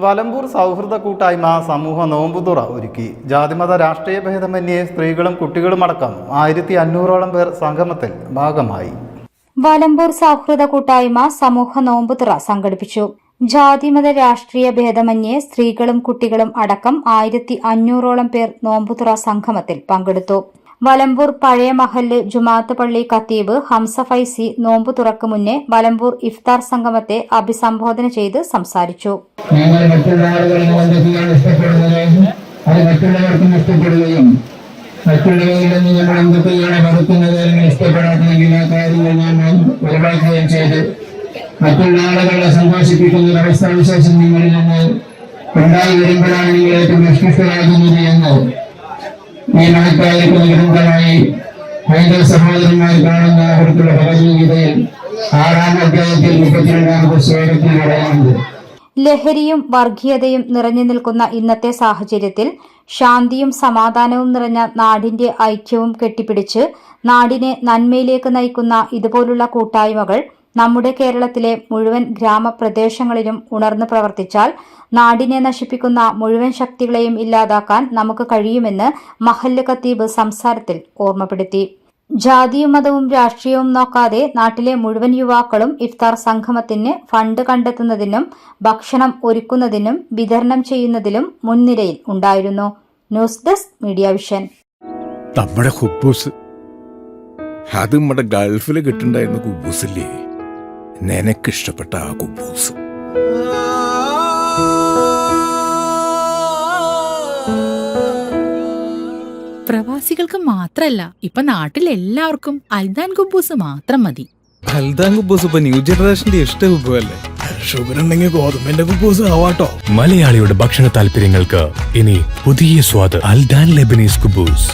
വലമ്പൂർ സൗഹൃദ കൂട്ടായ്മ സമൂഹ നോമ്പുതുറ ഒരുക്കി. ജാതിമത രാഷ്ട്രീയ ഭേദമന്യേ സ്ത്രീകളും കുട്ടികളുമടക്കം 1500ഓളം പേർ സംഗമത്തിൽ ഭാഗമായി. വലമ്പൂർ സൗഹൃദ കൂട്ടായ്മ സമൂഹ നോമ്പുതുറ സംഘടിപ്പിച്ചു. ജാതിമത രാഷ്ട്രീയ ഭേദമന്യേ സ്ത്രീകളും കുട്ടികളും അടക്കം 1500ഓളം പേർ നോമ്പുതുറ സംഗമത്തിൽ പങ്കെടുത്തു. വലമ്പൂർ പഴയ മഹല്ല് ജുമാഅത്ത് പള്ളി ഖത്തീബ് ഹംസ ഫൈസി നോമ്പു തുറക്ക് മുന്നേ വലമ്പൂർ ഇഫ്താർ സംഗമത്തെ അഭിസംബോധന ചെയ്ത് സംസാരിച്ചു. മറ്റുള്ളവരിൽ നിന്ന് നമ്മൾ എന്തൊക്കെയാണ് വെറുക്കുന്നത് അല്ലെങ്കിൽ ഇഷ്ടപ്പെടാത്തതെങ്കിൽ ആ കാര്യങ്ങൾ ഞാൻ ഒഴിവാക്കുകയും ചെയ്ത് മറ്റുള്ള ആളുകളെ സന്തോഷിപ്പിക്കുന്ന ഒരു അവസ്ഥാവിശേഷം നിങ്ങളിൽ നിന്ന് ഉണ്ടായി വരുമ്പോഴാണ് നിങ്ങൾ ഏറ്റവും നിഷ്കൃഷ്ടരാകുന്നത് എന്ന് ഈ മഹത്തായിരിക്കുന്ന ഗ്രന്ഥമായി ഹൈന്ദവ സഹോദരന്മാർ കാണുന്ന അവർക്കുള്ള ഭഗവത്ഗീതയിൽ 6-ാം അധ്യായത്തിൽ 32-ാമത്തെ ശ്ലോകത്തിൽ പറയുന്നുണ്ട്. ലഹരിയും വർഗീയതയും നിറഞ്ഞു നിൽക്കുന്ന ഇന്നത്തെ സാഹചര്യത്തിൽ ശാന്തിയും സമാധാനവും നിറഞ്ഞ നാടിന്റെ ഐക്യവും കെട്ടിപ്പിടിച്ച് നാടിനെ നന്മയിലേക്ക് നയിക്കുന്ന ഇതുപോലുള്ള കൂട്ടായ്മകൾ നമ്മുടെ കേരളത്തിലെ മുഴുവൻ ഗ്രാമപ്രദേശങ്ങളിലും ഉണർന്നു പ്രവർത്തിച്ചാൽ നാടിനെ നശിപ്പിക്കുന്ന മുഴുവൻ ശക്തികളെയും ഇല്ലാതാക്കാൻ നമുക്ക് കഴിയുമെന്ന് മഹല്ല് ഖത്തീബ് സംസാരത്തിൽ ഓർമ്മപ്പെടുത്തി. ജാതിയും മതവും രാഷ്ട്രീയവും നോക്കാതെ നാട്ടിലെ മുഴുവൻ യുവാക്കളും ഇഫ്താർ സംഗമത്തിന് ഫണ്ട് കണ്ടെത്തുന്നതിനും ഭക്ഷണം ഒരുക്കുന്നതിനും വിതരണം ചെയ്യുന്നതിലും മുൻനിരയിൽ ഉണ്ടായിരുന്നു. News desk media vision. നമ്മുടെ കുബൂസ് അത് നമ്മുടെ ഗൾഫിൽ കിട്ടുണ്ടായിരുന്ന കുബൂസില്ലേ, നിനക്കിഷ്ടപ്പെട്ട ആ കുബൂസ്. പ്രവാസികൾക്ക് മാത്രല്ല, ഇപ്പൊ നാട്ടിൽ എല്ലാവർക്കും അൽദാൻ കുബൂസ് മാത്രം മതി. അൽദാൻ കുബൂസ് ഇപ്പൊ ന്യൂ ജനറേഷന്റെ ഇഷ്ട കുബുവല്ലേ. ഷുഗർ ഉണ്ടെങ്കിൽ ഗോതമ്പിന്റെ കുബൂസ് ആവാട്ടോ. മലയാളിയുടെ ഭക്ഷണ താല്പര്യങ്ങൾക്ക് ഇനി പുതിയ സ്വാദ്. അൽദാൻ ലെബനീസ് കുബൂസ്.